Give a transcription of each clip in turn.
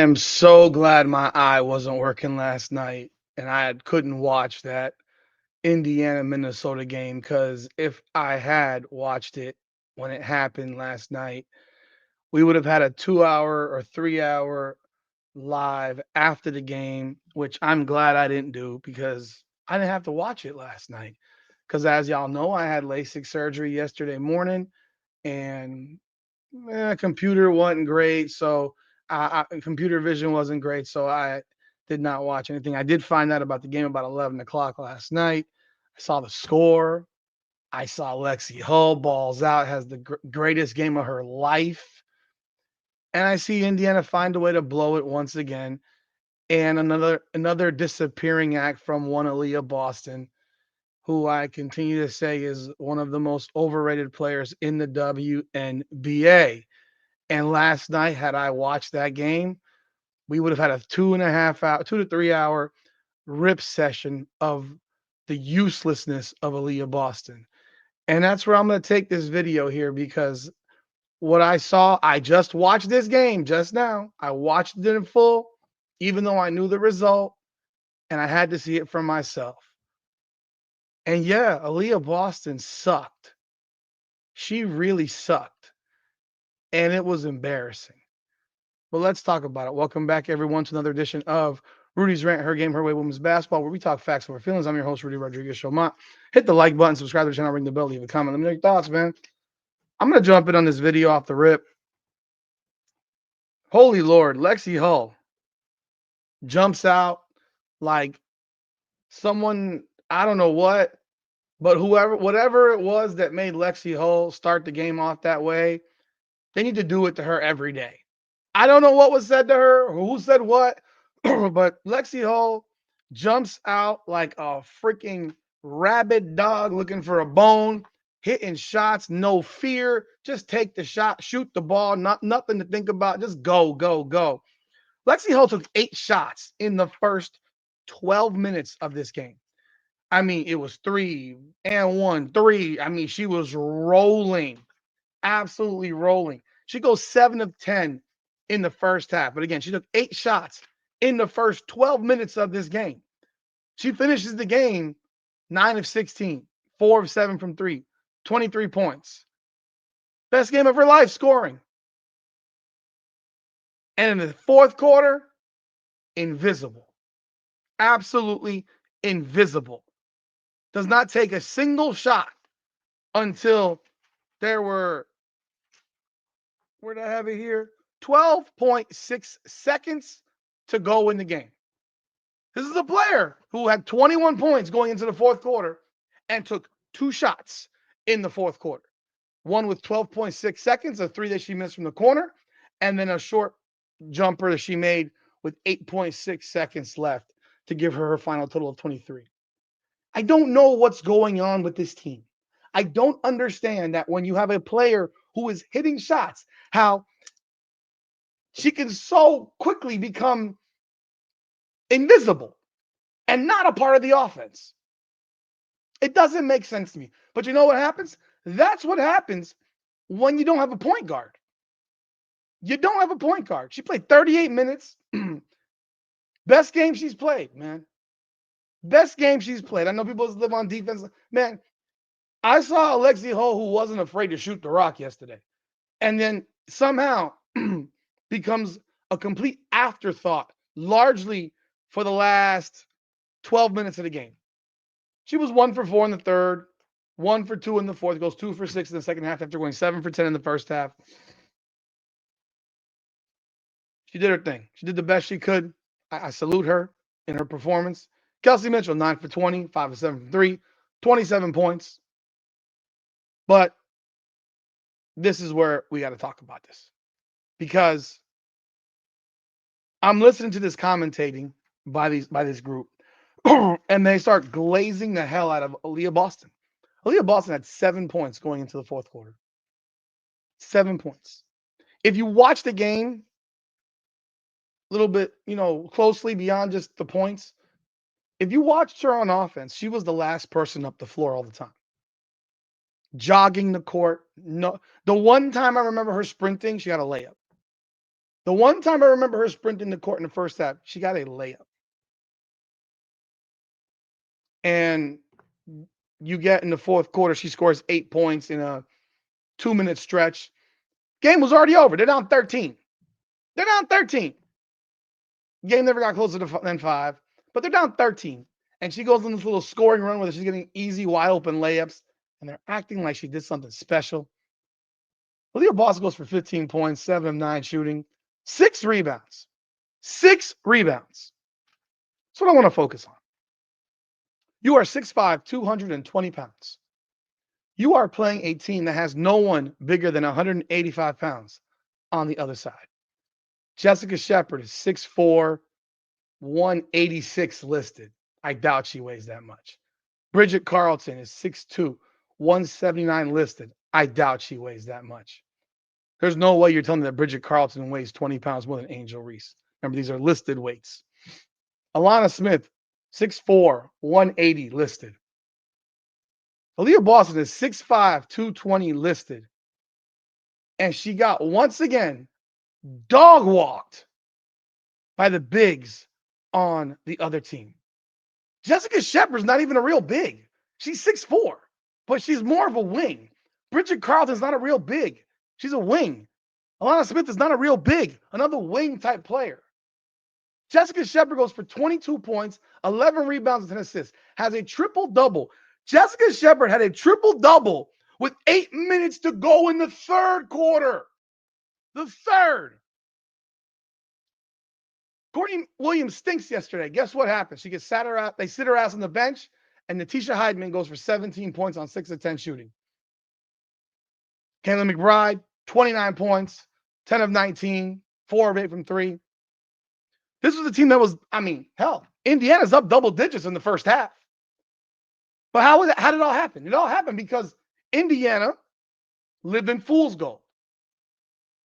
am so glad my eye wasn't working last night and couldn't watch that Indiana Minnesota game because if I had watched it when it happened last night, we would have had a 2 hour or 3 hour live after the game, which I'm glad I didn't do because I didn't have to watch it last night. Because as y'all know, I had LASIK surgery yesterday morning and computer wasn't great, so computer vision wasn't great, so I did not watch anything. I did find out about the game about 11 o'clock last night. I saw the score. I saw Lexi Hull balls out, has the greatest game of her life, and I see Indiana find a way to blow it once again. And another disappearing act from one Aliyah Boston, who I continue to say is one of the most overrated players in the WNBA. And last night, had I watched that game, we would have had a 2.5 hour, 2 to 3 hour rip session of the uselessness of Aliyah Boston. And that's where I'm going to take this video here because what I saw, I just watched this game just now. I watched it in full, even though I knew the result, and I had to see it for myself. And yeah, Aliyah Boston sucked. She really sucked. And it was embarrassing. But let's talk about it. Welcome back, everyone, to another edition of Rudy's Rant, Her Game, Her Way Women's Basketball, where we talk facts over feelings. I'm your host, Rudy Rodriguez Showmont. Hit the like button, subscribe to the channel, ring the bell, leave a comment. Let me know your thoughts, man. I'm going to jump in on this video off the rip. Holy Lord, Lexi Hull jumps out like someone, I don't know what, but whatever it was that made Lexi Hull start the game off that way, they need to do it to her every day. I don't know what was said to her or who said what, but Lexi Hull jumps out like a freaking rabid dog looking for a bone, hitting shots, no fear. Just take the shot, shoot the ball, nothing to think about. Just go, go, go. Lexi Hull took 8 shots in the first 12 minutes of this game. I mean, it was 3 and 1, 3. I mean, she was rolling, absolutely rolling. She goes 7 of 10 in the first half. But again, she took 8 shots in the first 12 minutes of this game. She finishes the game 9 of 16, 4 of 7 from 3, 23 points. Best game of her life scoring. And in the fourth quarter, invisible. Absolutely invisible. Does not take a single shot until there were, where did I have it here? 12.6 seconds to go in the game. This is a player who had 21 points going into the fourth quarter and took 2 shots in the fourth quarter. One with 12.6 seconds, a 3 that she missed from the corner, and then a short jumper that she made with 8.6 seconds left to give her final total of 23. I don't know what's going on with this team. I don't understand that when you have a player who is hitting shots, how she can so quickly become invisible and not a part of the offense. It doesn't make sense to me. But you know what happens? That's what happens when you don't have a point guard. You don't have a point guard. She played 38 minutes. Best game she's played, man. Best game she's played. I know people live on defense. Man, I saw Alexi Hull who wasn't afraid to shoot the rock yesterday. And then somehow becomes a complete afterthought, largely for the last 12 minutes of the game. She was 1 for 4 in the third, 1 for 2 in the fourth, goes 2 for 6 in the second half after going 7 for 10 in the first half. She did her thing. She did the best she could. I salute her in her performance. Kelsey Mitchell, 9 for 20, 5 for 7 from 3, 27 points. But this is where we got to talk about this. Because I'm listening to this commentating by this group, and they start glazing the hell out of Aliyah Boston. Aliyah Boston had 7 points going into the fourth quarter. 7 points. If you watch the game a little bit, closely beyond just the points, if you watched her on offense, she was the last person up the floor all the time. Jogging the court. No, the one time I remember her sprinting, she got a layup. The one time I remember her sprinting the court in the first half, she got a layup. And you get in the fourth quarter, she scores 8 points in a 2-minute stretch. Game was already over. They're down 13. They're down 13. Game never got closer than 5, but they're down 13. And she goes on this little scoring run where she's getting easy, wide open layups, and they're acting like she did something special. Aliyah Boston goes for 15 points, 7 of 9 shooting, 6 rebounds. 6 rebounds. That's what I want to focus on. You are 6'5", 220 pounds. You are playing a team that has no one bigger than 185 pounds on the other side. Jessica Shepard is 6'4", 186 listed. I doubt she weighs that much. Bridget Carlton is 6'2", 179 listed. I doubt she weighs that much. There's no way you're telling me that Bridget Carlton weighs 20 pounds more than Angel Reese. Remember, these are listed weights. Alana Smith, 6'4", 180 listed. Aliyah Boston is 6'5", 220 listed. And she got, once again, dog walked by the bigs on the other team. Jessica Shepard's not even a real big. She's 6'4", but she's more of a wing. Bridget Carlton's not a real big. She's a wing. Alana Smith is not a real big, another wing type player. Jessica Shepard goes for 22 points, 11 rebounds, and 10 assists, has a triple-double. Jessica Shepard had a triple-double with 8 minutes to go in the third quarter. The third. Courtney Williams stinks yesterday. Guess what happened? She gets they sit her ass on the bench, and Natisha Heidman goes for 17 points on 6 of 10 shooting. Kayla McBride, 29 points, 10 of 19, 4 of 8 from 3. This was a team that was, hell, Indiana's up double digits in the first half. But how did it all happen? It all happened because Indiana lived in fool's gold.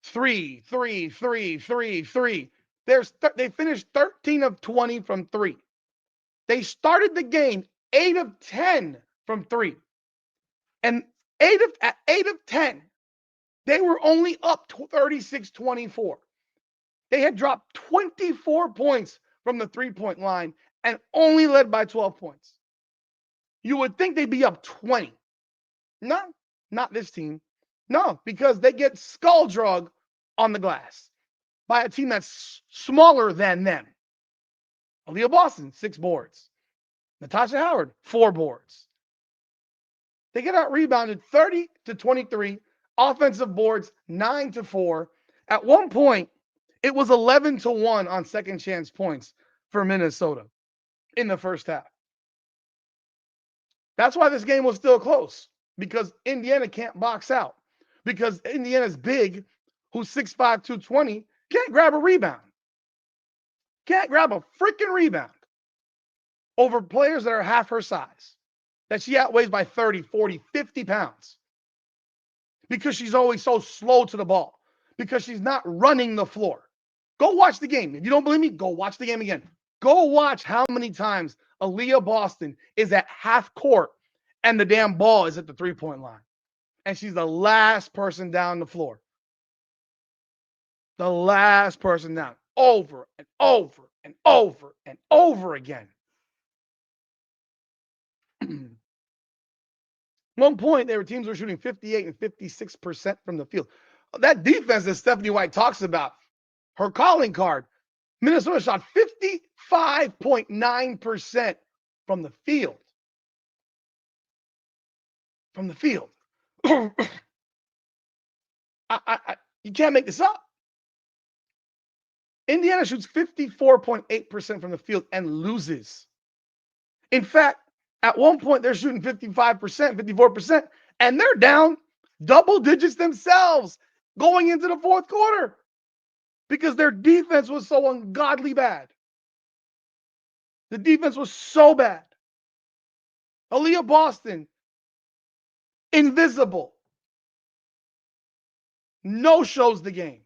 3, 3, 3, 3, 3. They finished 13 of 20 from 3. They started the game 8 of 10 from 3. And 8 of 10, they were only up 36-24. They had dropped 24 points from the three-point line and only led by 12 points. You would think they'd be up 20. No, not this team. No, because they get skull drug on the glass by a team that's smaller than them. Aliyah Boston, 6 boards. Natasha Howard, 4 boards. They get out rebounded 30-23, offensive boards 9-4. At one point, it was 11-1 on second chance points for Minnesota in the first half. That's why this game was still close, because Indiana can't box out. Because Indiana's big, who's 6'5", 220, can't grab a rebound. Can't grab a freaking rebound over players that are half her size, that she outweighs by 30, 40, 50 pounds. Because she's always so slow to the ball. Because she's not running the floor. Go watch the game. If you don't believe me, go watch the game again. Go watch how many times Aliyah Boston is at half court and the damn ball is at the three-point line. And she's the last person down the floor. The last person down. Over and over and over and over again. One point, teams were shooting 58 and 56% from the field. That defense that Stephanie White talks about, her calling card, Minnesota shot 55.9% from the field. From the field. You can't make this up. Indiana shoots 54.8% from the field and loses. In fact, at one point, they're shooting 55%, 54%, and they're down double digits themselves going into the fourth quarter because their defense was so ungodly bad. The defense was so bad. Aliyah Boston, invisible. No shows the game.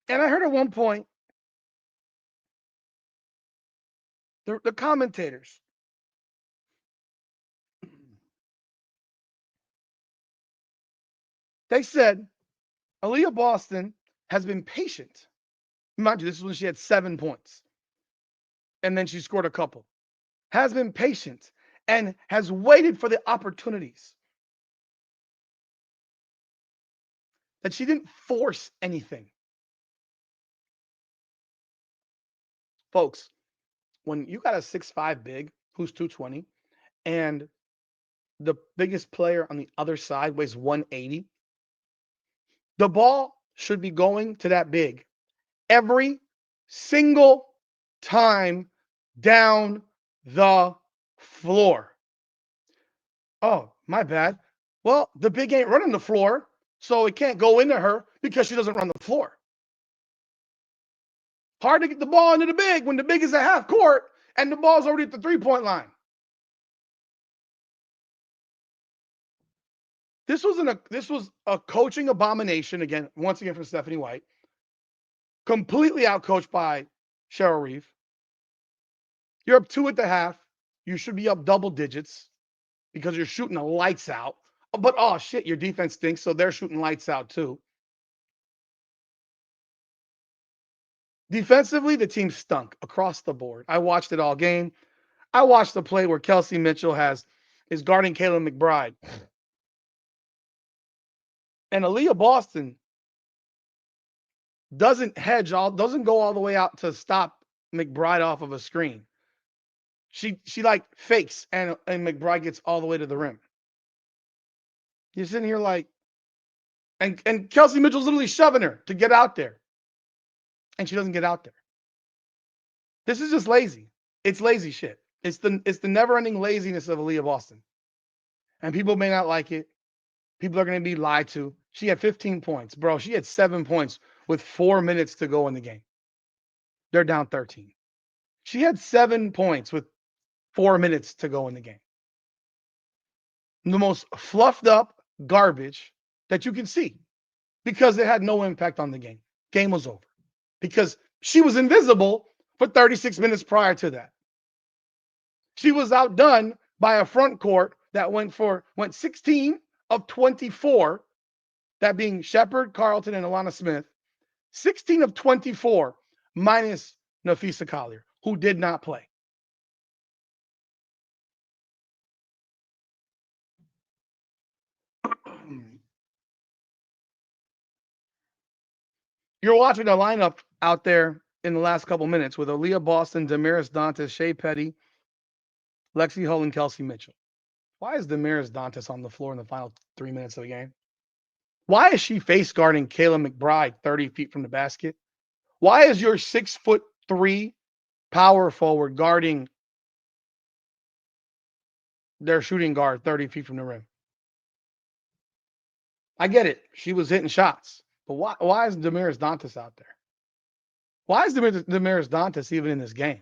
And I heard at one point, the commentators, they said Aliyah Boston has been patient Mind you, this is when she had 7 points. And then she scored a couple. Has been patient and has waited for the opportunities. That she didn't force anything. Folks, when you got a 6'5" big who's 220 and the biggest player on the other side weighs 180, the ball should be going to that big every single time down the floor. Oh, my bad. Well, the big ain't running the floor, so it can't go into her because she doesn't run the floor. Hard to get the ball into the big when the big is at half court and the ball's already at the 3-point line. This was a coaching abomination again, once again from Stephanie White. Completely outcoached by Cheryl Reeve. You're up 2 at the half. You should be up double digits because you're shooting the lights out. But oh shit, your defense stinks, so they're shooting lights out too. Defensively, the team stunk across the board. I watched it all game. I watched the play where Kelsey Mitchell is guarding Kayla McBride. And Aliyah Boston doesn't go all the way out to stop McBride off of a screen. She like fakes and McBride gets all the way to the rim. You're sitting here like, and Kelsey Mitchell's literally shoving her to get out there. And she doesn't get out there. This is just lazy. It's lazy shit. It's the never-ending laziness of Aliyah Boston. And people may not like it. People are going to be lied to. She had 15 points. Bro, she had 7 points with 4 minutes to go in the game. They're down 13. She had 7 points with 4 minutes to go in the game. The most fluffed up garbage that you can see because it had no impact on the game. Game was over because she was invisible for 36 minutes prior to that. She was outdone by a front court that went 16 of 24, that being Shepard, Carlton, and Alana Smith. 16 of 24 minus Nafisa Collier, who did not play. You're watching a lineup out there in the last couple minutes with Aliyah Boston, Damaris Dantas, Shea Petty, Lexi Hull, and Kelsey Mitchell. Why is Damaris Dantas on the floor in the final 3 minutes of the game? Why is she face guarding Kayla McBride 30 feet from the basket? Why is your 6'3" power forward guarding their shooting guard 30 feet from the rim? I get it. She was hitting shots. But why is Damaris Dantas out there? Why is Damaris Dantas even in this game?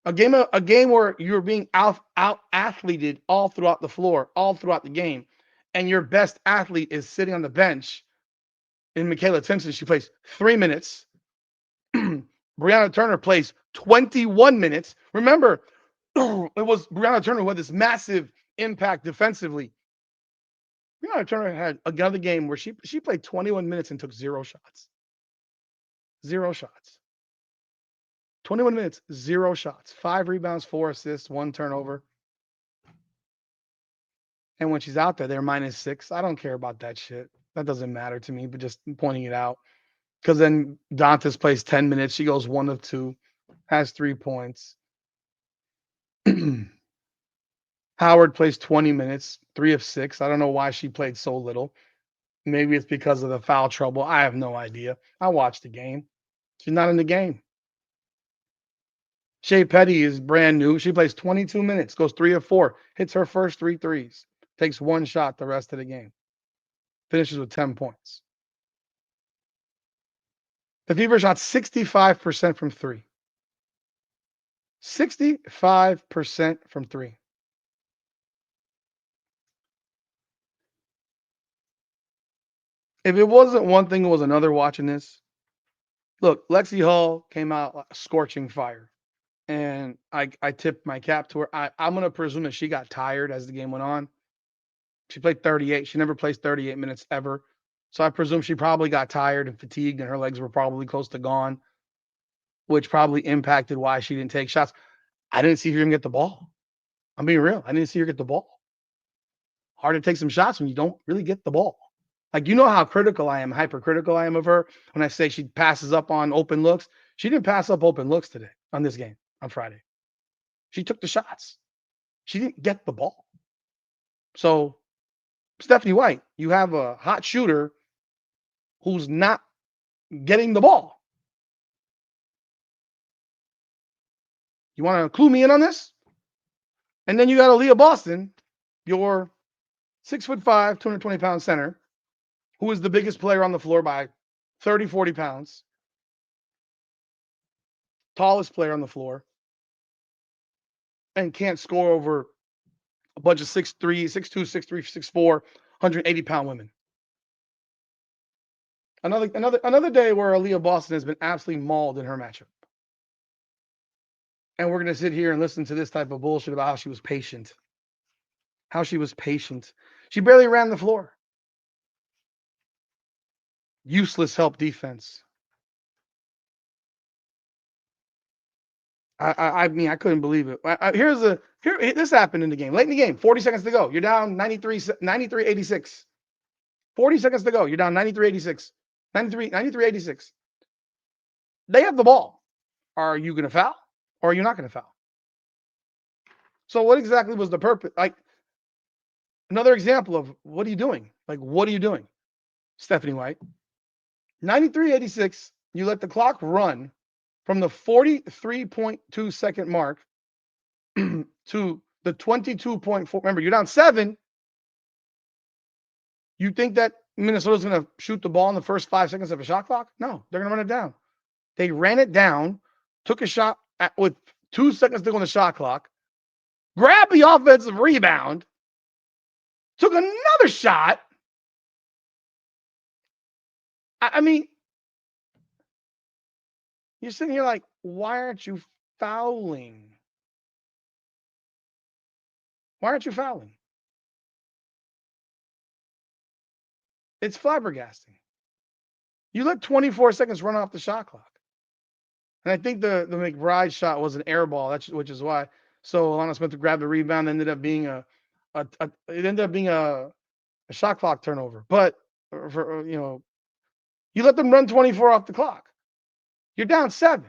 A game where you're being out athleted all throughout the floor, all throughout the game, and your best athlete is sitting on the bench in Michaela Timpson. She plays 3 minutes. Brianna Turner plays 21 minutes. Remember, it was Brianna Turner who had this massive impact defensively. Brianna Turner had another game where she played 21 minutes and took 0 shots. 0 shots. 21 minutes, 0 shots. 5 rebounds, 4 assists, 1 turnover. And when she's out there, they're -6. I don't care about that shit. That doesn't matter to me, but just pointing it out. Because then Dantas plays 10 minutes. She goes 1 of 2, has 3 points. Howard plays 20 minutes, 3 of 6. I don't know why she played so little. Maybe it's because of the foul trouble. I have no idea. I watched the game. She's not in the game. Shea Petty is brand new. She plays 22 minutes, goes 3 of 4, hits her first 3 threes, takes 1 shot the rest of the game, finishes with 10 points. The Fever shot 65% from 3. 65% from 3. If it wasn't one thing, it was another watching this. Look, Lexi Hall came out like scorching fire. And I tipped my cap to her. I'm going to presume that she got tired as the game went on. She played 38. She never plays 38 minutes ever. So I presume she probably got tired and fatigued and her legs were probably close to gone, which probably impacted why she didn't take shots. I didn't see her even get the ball. I'm being real. I didn't see her get the ball. Hard to take some shots when you don't really get the ball. Like, you know how critical I am, hypercritical I am of her when I say she passes up on open looks. She didn't pass up open looks today on this game on Friday. She took the shots. She didn't get the ball. So, Stephanie White, you have a hot shooter who's not getting the ball. You want to clue me in on this? And then you got Aliyah Boston, your 6'5", 220-pound center, who is the biggest player on the floor by 30, 40 pounds, tallest player on the floor, and can't score over a bunch of 6'3", 6'2", 6'3", 6'4", 180-pound women. Another day where Aliyah Boston has been absolutely mauled in her matchup. And we're going to sit here and listen to this type of bullshit about how she was patient. How she was patient. She barely ran the floor. Useless help defense. I mean, I couldn't believe it. This happened in the game. Late in the game, 40 seconds to go. You're down 93-86. 40 seconds to go. You're down 93-86. 93-86. They have the ball. Are you going to foul or are you not going to foul? So what exactly was the purpose? Like, another example of what are you doing? Like, what are you doing? Stephanie White. 93-86. You let the clock run from the 43.2 second mark to the 22.4. Remember, you're down 7. You think that Minnesota's going to shoot the ball in the first 5 seconds of a shot clock? No, they're going to run it down. They ran it down, took a shot with 2 seconds to go on the shot clock, grabbed the offensive rebound, took another shot. I mean, you're sitting here like, why aren't you fouling? Why aren't you fouling? It's flabbergasting. You let 24 seconds run off the shot clock. And I think the McBride shot was an air ball, which is why. So Alana Smith grabbed the rebound, ended up being a shot clock turnover. But you let them run 24 off the clock. You're down 7.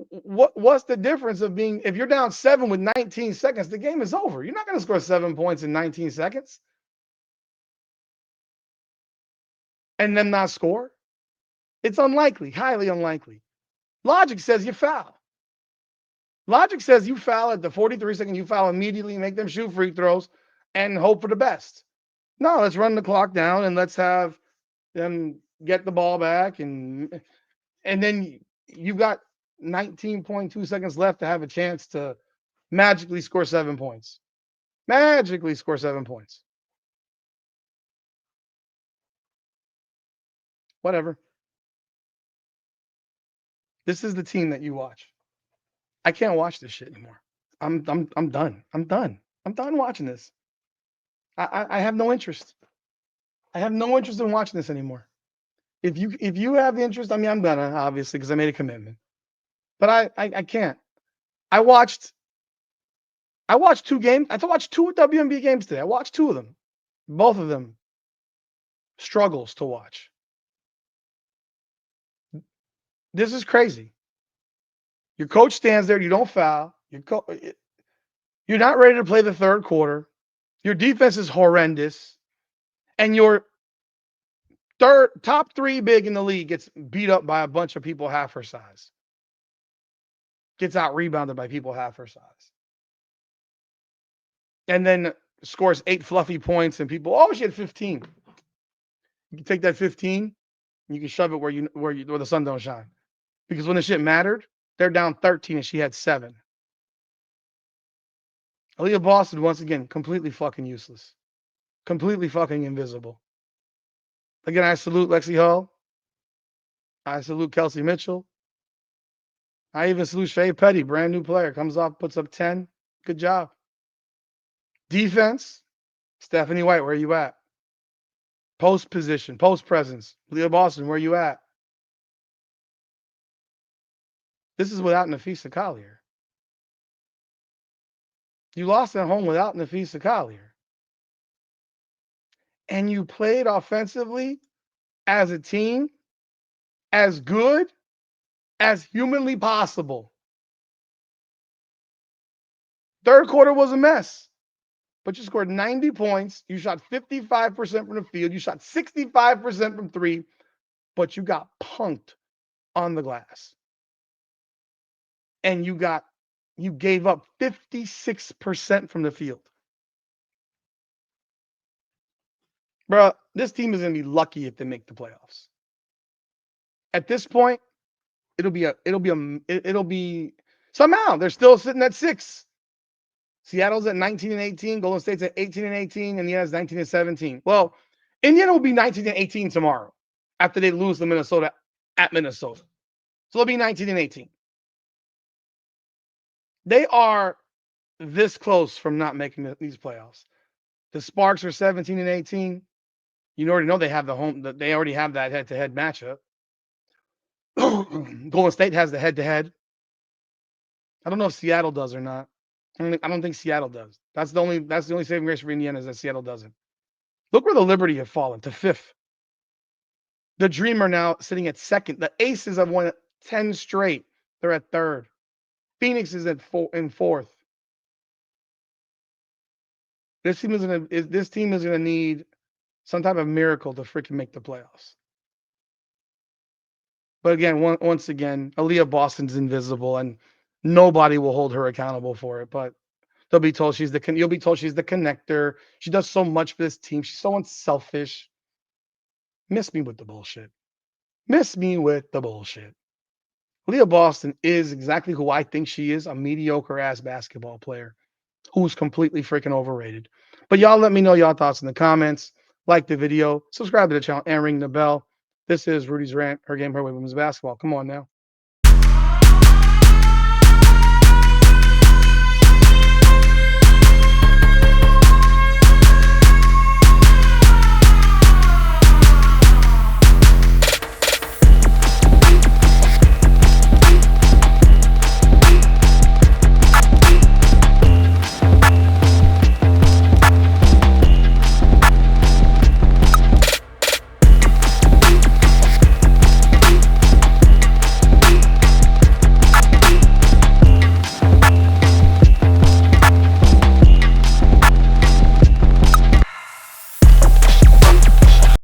What's the difference of being, if you're down 7 with 19 seconds, the game is over. You're not going to score 7 points in 19 seconds and then not score. It's unlikely, highly unlikely. Logic says you foul. Logic says you foul at the 43-second, you foul immediately, make them shoot free throws and hope for the best. No, let's run the clock down and let's have them get the ball back. And then you've got 19.2 seconds left to have a chance to magically score 7 points. Magically score 7 points. Whatever. This is the team that you watch. I can't watch this shit anymore. I'm done. I'm done. I'm done watching this. I have no interest. I have no interest in watching this anymore. If you have the interest, I mean, I'm gonna, obviously, because I made a commitment. But I can't. I watched 2 games. I watched 2 WNBA games today. I watched 2 of them. Both of them struggles to watch. This is crazy. Your coach stands there. You don't foul. You're not ready to play the third quarter. Your defense is horrendous. And your top 3 big in the league gets beat up by a bunch of people half her size. Gets out rebounded by people half her size. And then scores 8 fluffy points and people, oh, she had 15. You can take that 15 and you can shove it where the sun don't shine. Because when the shit mattered, they're down 13 and she had 7. Aliyah Boston, once again, completely fucking useless. Completely fucking invisible. Again, I salute Lexi Hall. I salute Kelsey Mitchell. I even salute Shea Petty, brand new player. Comes off, puts up 10. Good job. Defense, Stephanie White, where are you at? Post position, post presence. Aliyah Boston, where you at? This is without Nafisa Collier. You lost at home without Nafisa Collier. And you played offensively as a team as good as humanly possible. Third quarter was a mess, but you scored 90 points. You shot 55% from the field. You shot 65% from three, but you got punked on the glass. And you gave up 56% from the field. Bro, this team is going to be lucky if they make the playoffs. At this point, it'll be somehow they're still sitting at 6. Seattle's at 19-18, Golden State's at 18-18, Indiana's 19-17. Well, Indiana will be 19-18 tomorrow after they lose to Minnesota at Minnesota. So they'll be 19-18. They are this close from not making these playoffs. The Sparks are 17-18. You already know they have they already have that head-to-head matchup. Golden State has the head-to-head. I don't know if Seattle does or not. I don't think Seattle does. That's the only saving grace for Indiana is that Seattle doesn't. Look where the Liberty have fallen to 5th. The Dream are now sitting at 2nd. The Aces have won 10 straight. They're at 3rd. Phoenix is at 4th. This team is gonna need some type of miracle to freaking make the playoffs. But again, once again, Aliyah Boston's invisible, and nobody will hold her accountable for it. But you'll be told she's the connector. She does so much for this team. She's so unselfish. Miss me with the bullshit. Miss me with the bullshit. Aliyah Boston is exactly who I think she is, a mediocre ass basketball player who's completely freaking overrated. But y'all let me know y'all thoughts in the comments. Like the video, subscribe to the channel, and ring the bell. This is Rudy's Rant, Her Game, Her Way Women's Basketball. Come on now.